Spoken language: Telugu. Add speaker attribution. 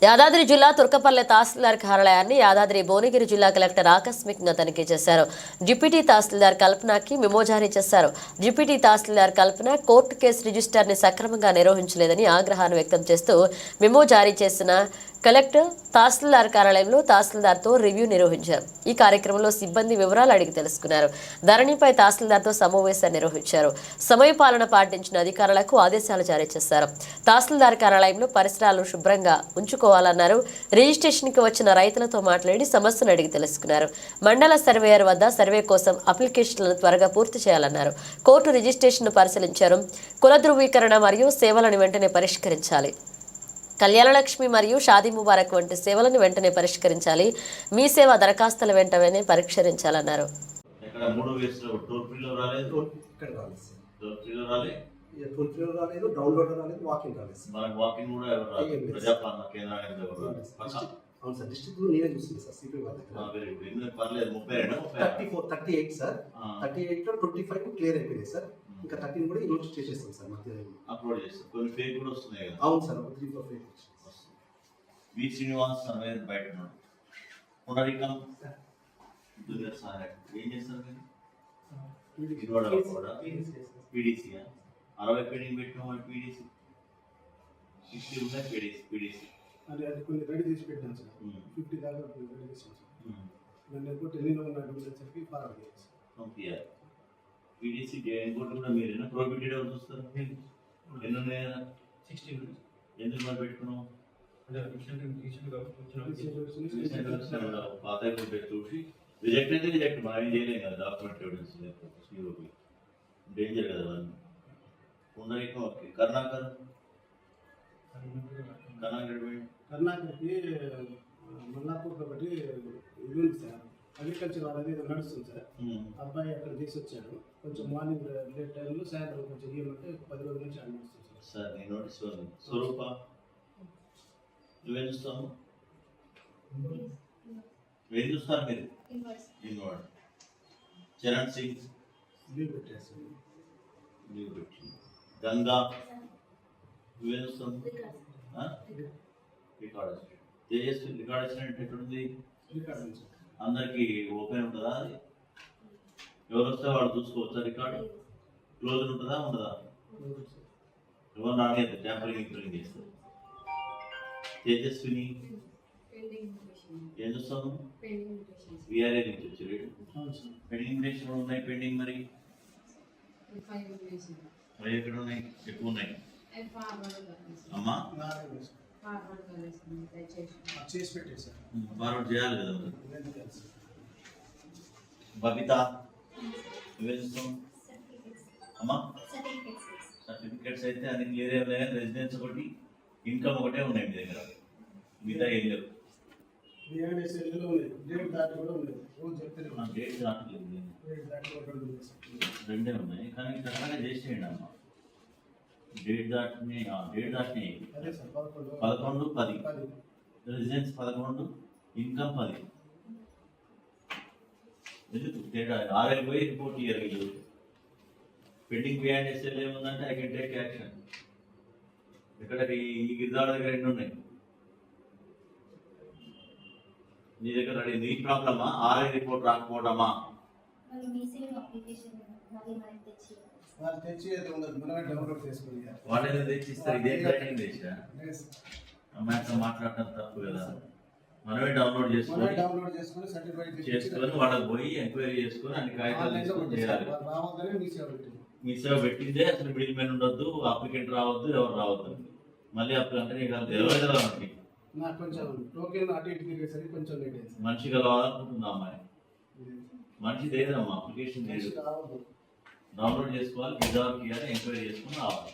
Speaker 1: యాదాద్రి జిల్లా తుర్కపల్లె తహసీల్దార్ కార్యాలయాన్ని యాదాద్రి భువనగిరి జిల్లా కలెక్టర్ ఆకస్మికంగా తనిఖీ చేశారు. డిప్యూటీ తహసీల్దార్ కల్పనకి మెమో జారీ చేశారు. డిప్యూటీ తహసీల్దార్ కల్పన కోర్టు కేసు రిజిస్టర్ని సక్రమంగా నిర్వహించలేదని ఆగ్రహాన్ని వ్యక్తం చేస్తూ మెమో జారీ చేసిన కలెక్టర్ తహసీల్దార్ కార్యాలయంలో తహసీల్దార్తో రివ్యూ నిర్వహించారు. ఈ కార్యక్రమంలో సిబ్బంది వివరాలు అడిగి తెలుసుకున్నారు. ధరణిపై తహసీల్దార్తో సమావేశాన్ని నిర్వహించారు. సమయపాలన పాటించిన అధికారులకు ఆదేశాలు జారీ చేశారు. తహసీల్దార్ కార్యాలయంలో పరిసరాలను శుభ్రంగా ఉంచుకోవాలన్నారు. రిజిస్ట్రేషన్కి వచ్చిన రైతులతో మాట్లాడి సమస్యను అడిగి తెలుసుకున్నారు. మండల సర్వేయర్ వద్ద సర్వే కోసం అప్లికేషన్లను త్వరగా పూర్తి చేయాలన్నారు. కోర్టు రిజిస్ట్రేషన్ను పరిశీలించారు. కుల ధృవీకరణ మరియు సేవలను వెంటనే పరిష్కరించాలి. కళ్యాణలక్ష్మి మరియు షాదీ ముబారక్ వంటి సేవలను వెంటనే పరిష్కరించాలి. మీ సేవ దరఖాస్తుల వెంటనే పరిష్కరించాలన్నారు.
Speaker 2: ఇంకా 13 కూడా ఈరోజు చేసేస్తాం సార్. మధ్య
Speaker 3: అప్లోడ్ చేస్తాం. కొన్ని ఫేక్ కూడా వస్తున్నాయి కదా.
Speaker 2: అవును సార్, 3-4 ఫేక్ వస్తుంది.
Speaker 3: వి శ్రీనివాస్ సర్వే బయట ఉన్నాడు. పునరికం జూనియర్ సార్ ఏం చేస్తారు మీరు? పీడీసీ 60 పెండింగ్ పెట్టిన వాళ్ళు పీడీసీ 60 ఉన్నాయి. పీడీసీ
Speaker 2: అంటే అది కొన్ని రెడీ చేసి పెట్టాను సార్. 50 దాకా రెడీ చేసాను సార్. నేను ఎప్పుడు ఢిల్లీలో ఉన్న డబ్బులకి ఫార్వర్డ్ చేయాలి సార్.
Speaker 3: పంపించాలి. పీడీసీ ఇంకోటి కూడా మీరేనా ప్రోబిటెడ్ ఎవరు చూస్తారు? ఎన్ని ఉన్నాయా?
Speaker 4: 16.
Speaker 3: ఎందుకు మరి పెట్టుకున్నాం? పాత చూసి రిజెక్ట్ అయితే రిజెక్ట్, మనం ఏం చేయలేం కదా. డాక్యుమెంట్ ఎవిడెన్స్ లేకపోతే డేంజర్ కదా అవన్నీ. పునరికం ఓకే. కర్ణాకర్
Speaker 2: కర్ణాకర్కి మల్లాపూర్ ఒకటి ఇది ఉంది సార్. అగ్రికల్చర్ వాళ్ళది ఏదో నడుస్తుంది సార్. అబ్బాయి అక్కడ చేసి వచ్చాడు. కొంచెం మార్నింగ్ లేట్ టైంలో సాయంత్రం కొంచెం ఇవ్వమంటే 10 రోజుల నుంచి అన్నీ వస్తుంది సార్.
Speaker 3: సార్ నేను నోటీస్ స్వరూప నువ్వేం చూస్తాను? ఏం చూస్తారు మీరు? ఇన్వార్డ్ చరణ్ సింగ్
Speaker 2: లీవ్ పెట్టేస్తాను.
Speaker 3: లీవ్ పెట్టి గంగా నువ్వేం చూస్తాను? రికార్డ్ తేజస్వి రికార్డ్ వచ్చినట్టు ఎక్కడుంది? అందరికి ఓపెన్ ఉంటుందా? అది ఎవరు వస్తే వాళ్ళు చూసుకోవచ్చా? రికార్డు క్లోజ్ ఉంటుందా ఉండదా? ఎవరు రానియద్దు, ట్యాంపరింగ్ చేస్తారు. తేజస్విని ఏం చూస్తాను? విఆర్ఏ నుంచి వచ్చి పెండింగ్ ఇన్విటేషన్ ఉన్నాయి. పెండింగ్ మరి అవి ఎక్కడ ఉన్నాయి? ఎక్కువ ఉన్నాయి అమ్మా. ఫార్వర్డ్ చేయాలి కదా. బబిత నువ్వేం చూస్తాం అమ్మా? సర్టిఫికేట్స్ అయితే అన్ని క్లియర్ ఉన్నాయి. రెసిడెన్స్ ఒకటి, ఇన్కమ్ ఒకటే ఉన్నాయి మీ దగ్గర, మిగతా ఏం లేవు. డేట్ దాటలేదు, రెండే ఉన్నాయి. కానీ కరెక్ట్గా చేసేయండి అమ్మా. డేట్ దాటినాయి 11/10, రెసిడెన్స్ 11, ఇన్కమ్ 10. ఎందుకు తేడా? 6 పోయి రిపోర్ట్ ఇయర్ వీళ్ళు. పెండింగ్ బియాండ్ ఎస్ఎల్ ఏముందంటే ఐ కెన్ టేక్ యాక్షన్. ఇక్కడ ఈ గిరిదాడ దగ్గర 2 ఉన్నాయి. నీ దగ్గర రెడీ. నీ ప్రాబ్లమా? 6 రిపోర్ట్ రాకపోవడమా? వాళ్ళే తెచ్చిస్తారు. ఇదే ట్రైనింగ్ తెచ్చా అమ్మాయితో మాట్లాడటం తప్పు కదా. మనమే డౌన్లోడ్ చేసుకొని వాళ్ళకి పోయి ఎంక్వైరీ చేసుకొని అన్ని కాగితాలు తీసుకొని చేయాలి. మీ సేవ పెట్టిందే అసలు మిడిల్ మ్యాన్ ఉండొద్దు, అప్లికెంట్ రావద్దు, ఎవరు రావద్దు. మళ్ళీ అప్లికెంట్ ఎవరైతే రావండి. మనిషి కలవాలనుకుంటుంది అమ్మాయి. మనిషి లేదమ్మా, అప్లికేషన్ లేదు. డౌన్లోడ్ చేసుకోవాలి, విజార్ చేయాలి, ఎంక్వైరీ చేసుకుని రావాలి.